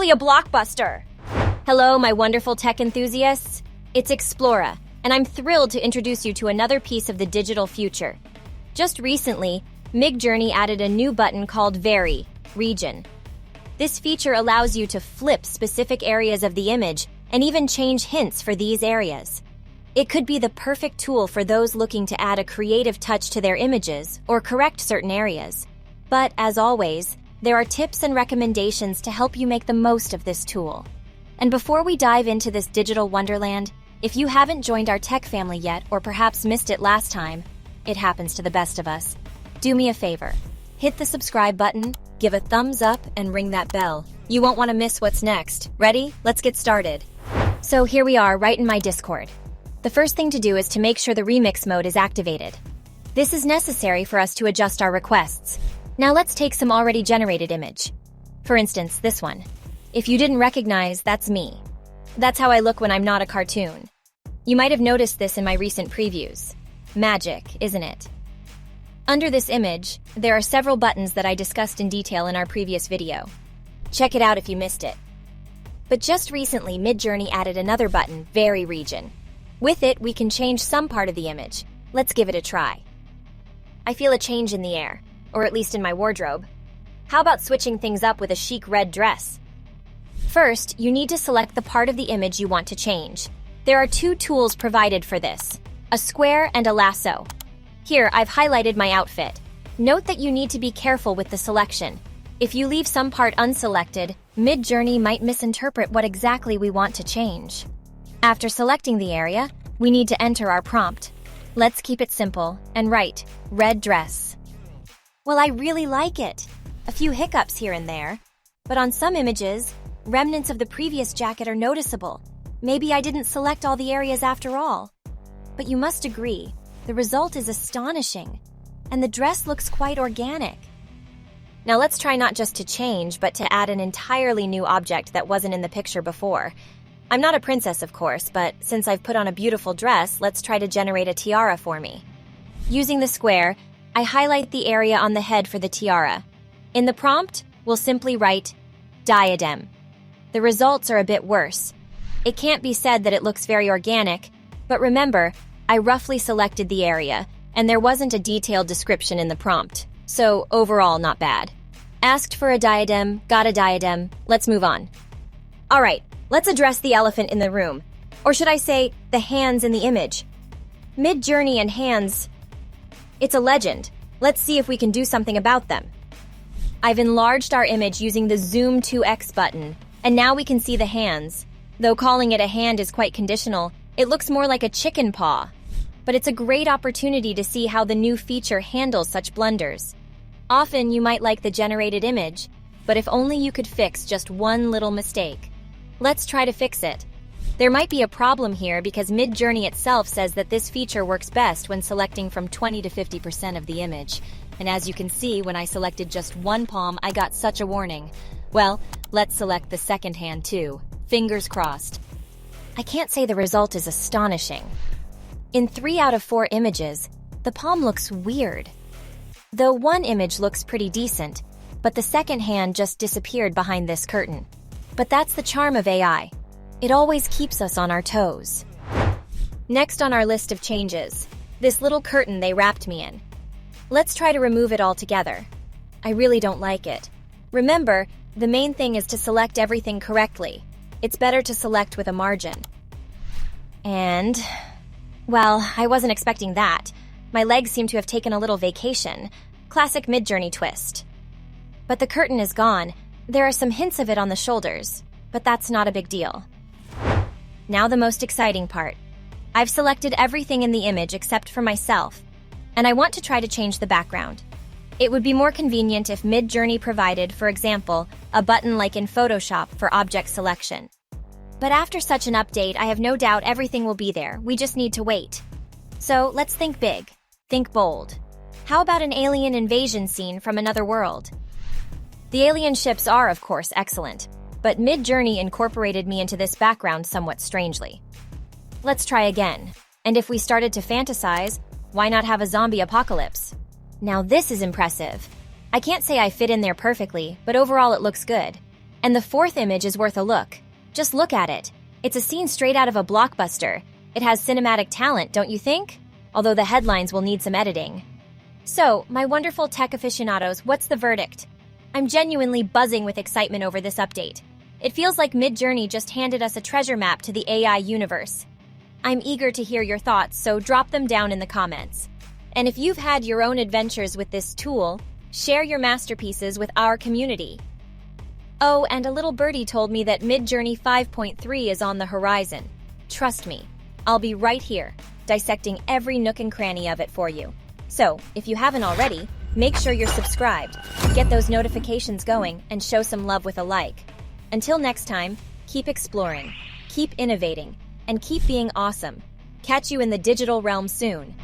really a blockbuster. Hello, my wonderful tech enthusiasts. It's Explora, and I'm thrilled to introduce you to another piece of the digital future. Just recently, Midjourney added a new button called Vary, Region. This feature allows you to flip specific areas of the image and even change hints for these areas. It could be the perfect tool for those looking to add a creative touch to their images or correct certain areas. But as always, there are tips and recommendations to help you make the most of this tool. And before we dive into this digital wonderland, if you haven't joined our tech family yet or perhaps missed it last time, it happens to the best of us, do me a favor. Hit the subscribe button, give a thumbs up, and ring that bell. You won't want to miss what's next. Ready? Let's get started. So here we are, right in my Discord. The first thing to do is to make sure the remix mode is activated. This is necessary for us to adjust our requests. Now let's take some already generated image. For instance, this one. If you didn't recognize, that's me. That's how I look when I'm not a cartoon. You might have noticed this in my recent previews. Magic, isn't it? Under this image, there are several buttons that I discussed in detail in our previous video. Check it out if you missed it. But just recently, Midjourney added another button, Vary Region. With it, we can change some part of the image. Let's give it a try. I feel a change in the air, or at least in my wardrobe. How about switching things up with a chic red dress? First, you need to select the part of the image you want to change. There are two tools provided for this, a square and a lasso. Here, I've highlighted my outfit. Note that you need to be careful with the selection. If you leave some part unselected, Midjourney might misinterpret what exactly we want to change. After selecting the area, we need to enter our prompt. Let's keep it simple and write, red dress. Well, I really like it. A few hiccups here and there. But on some images, remnants of the previous jacket are noticeable. Maybe I didn't select all the areas after all. But you must agree, the result is astonishing, and the dress looks quite organic. Now let's try not just to change, but to add an entirely new object that wasn't in the picture before. I'm not a princess, of course, but since I've put on a beautiful dress, let's try to generate a tiara for me. Using the square, I highlight the area on the head for the tiara. In the prompt, we'll simply write, diadem. The results are a bit worse. It can't be said that it looks very organic, but remember, I roughly selected the area, and there wasn't a detailed description in the prompt, so overall not bad. Asked for a diadem, got a diadem, let's move on. Alright, let's address the elephant in the room, or should I say, the hands in the image. Midjourney and hands, it's a legend. Let's see if we can do something about them. I've enlarged our image using the Zoom 2x button, and now we can see the hands. Though calling it a hand is quite conditional, it looks more like a chicken paw. But it's a great opportunity to see how the new feature handles such blunders. Often you might like the generated image, but if only you could fix just one little mistake. Let's try to fix it. There might be a problem here because Midjourney itself says that this feature works best when selecting from 20 to 50% of the image. And as you can see, when I selected just one palm, I got such a warning. Well, let's select the second hand too. Fingers crossed. I can't say the result is astonishing. In 3 out of 4 images, the palm looks weird. Though one image looks pretty decent, but the second hand just disappeared behind this curtain. But that's the charm of AI. It always keeps us on our toes. Next on our list of changes, this little curtain they wrapped me in. Let's try to remove it altogether. I really don't like it. Remember, the main thing is to select everything correctly. It's better to select with a margin. And, well, I wasn't expecting that. My legs seem to have taken a little vacation. Classic Midjourney twist. But the curtain is gone. There are some hints of it on the shoulders, but that's not a big deal. Now the most exciting part. I've selected everything in the image except for myself, and I want to try to change the background. It would be more convenient if Midjourney provided, for example, a button like in Photoshop for object selection. But after such an update, I have no doubt everything will be there. We just need to wait. So let's think big. Think bold. How about an alien invasion scene from another world? The alien ships are, of course, excellent, but Midjourney incorporated me into this background somewhat strangely. Let's try again. And if we started to fantasize, why not have a zombie apocalypse? Now this is impressive. I can't say I fit in there perfectly, but overall it looks good. And the fourth image is worth a look. Just look at it. It's a scene straight out of a blockbuster. It has cinematic talent, don't you think? Although the headlines will need some editing. So, my wonderful tech aficionados, what's the verdict? I'm genuinely buzzing with excitement over this update. It feels like Midjourney just handed us a treasure map to the AI universe. I'm eager to hear your thoughts, so drop them down in the comments. And if you've had your own adventures with this tool, share your masterpieces with our community. Oh, and a little birdie told me that Midjourney 5.3 is on the horizon. Trust me, I'll be right here, dissecting every nook and cranny of it for you. So, if you haven't already, make sure you're subscribed, get those notifications going, and show some love with a like. Until next time, keep exploring, keep innovating, and keep being awesome. Catch you in the digital realm soon.